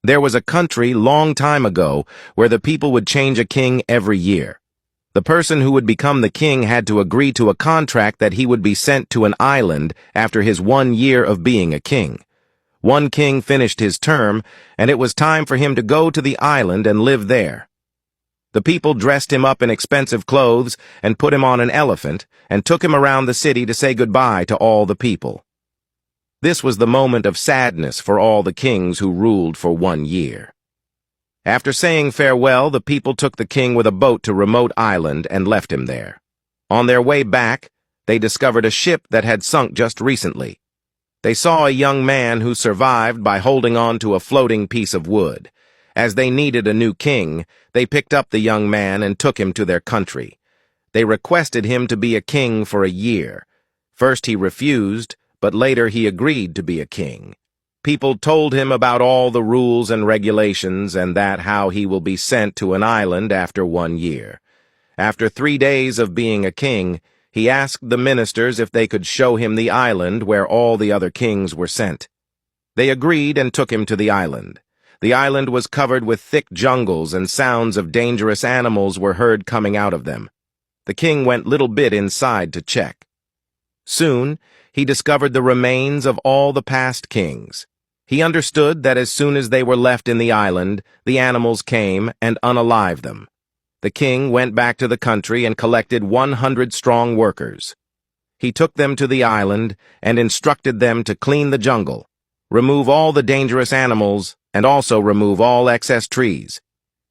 There was a country long time ago where the people would change a king every year. The person who would become the king had to agree to a contract that he would be sent to an island after his 1 year of being a king. One king finished his term, and it was time for him to go to the island and live there. The people dressed him up in expensive clothes and put him on an elephant and took him around the city to say goodbye to all the people. This was the moment of sadness for all the kings who ruled for 1 year. After saying farewell, the people took the king with a boat to a remote island and left him there. On their way back, they discovered a ship that had sunk just recently. They saw a young man who survived by holding on to a floating piece of wood. As they needed a new king, they picked up the young man and took him to their country. They requested him to be a king for a year. First he refused, but later he agreed to be a king. People told him about all the rules and regulations and that how he will be sent to an island after 1 year. After 3 days of being a king, he asked the ministers if they could show him the island where all the other kings were sent. They agreed and took him to the island. The island was covered with thick jungles and sounds of dangerous animals were heard coming out of them. The king went little bit inside to check. Soon, he discovered the remains of all the past kings. He understood that as soon as they were left in the island, the animals came and unalived them. The king went back to the country and collected 100 strong workers. He took them to the island and instructed them to clean the jungle, remove all the dangerous animals, and also remove all excess trees.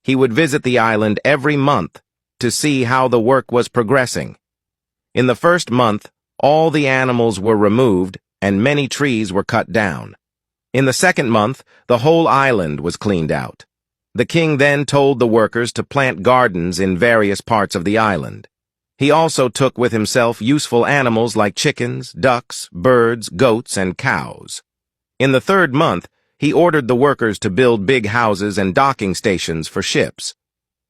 He would visit the island every month to see how the work was progressing. In the first month, all the animals were removed and many trees were cut down. In the second month, the whole island was cleaned out. The king then told the workers to plant gardens in various parts of the island. He also took with himself useful animals like chickens, ducks, birds, goats, and cows. In the third month, he ordered the workers to build big houses and docking stations for ships.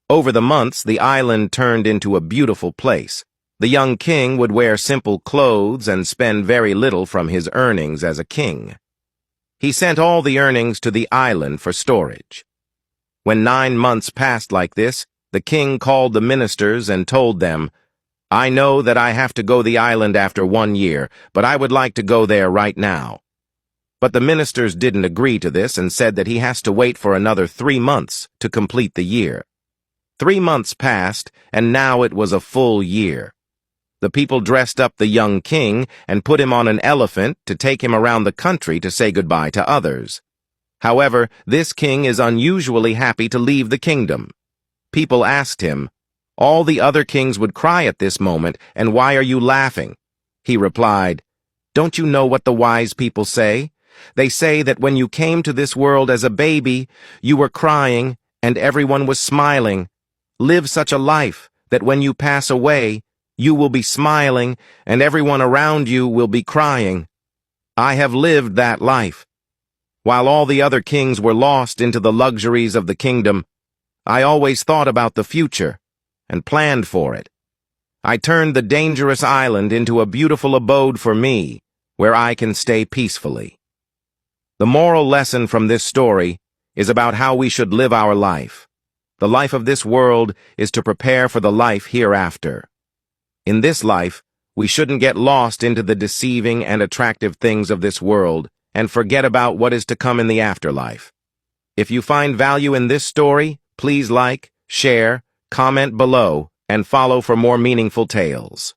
Over the months, the island turned into a beautiful place. The young king would wear simple clothes and spend very little from his earnings as a king. He sent all the earnings to the island for storage. When 9 months passed like this, the king called the ministers and told them, "I know that I have to go to the island after 1 year, but I would like to go there right now." But the ministers didn't agree to this and said that he has to wait for another 3 months to complete the year. 3 months passed, and now it was a full year. The people dressed up the young king and put him on an elephant to take him around the country to say goodbye to others. However, this king is unusually happy to leave the kingdom. People asked him, "All the other kings would cry at this moment, and why are you laughing?" He replied, "Don't you know what the wise people say? They say that when you came to this world as a baby, you were crying and everyone was smiling. Live such a life that when you pass away, you will be smiling and everyone around you will be crying. I have lived that life. While all the other kings were lost into the luxuries of the kingdom, I always thought about the future and planned for it. I turned the dangerous island into a beautiful abode for me, where I can stay peacefully." The moral lesson from this story is about how we should live our life. The life of this world is to prepare for the life hereafter. In this life, we shouldn't get lost into the deceiving and attractive things of this world and forget about what is to come in the afterlife. If you find value in this story, please like, share, comment below, and follow for more meaningful tales.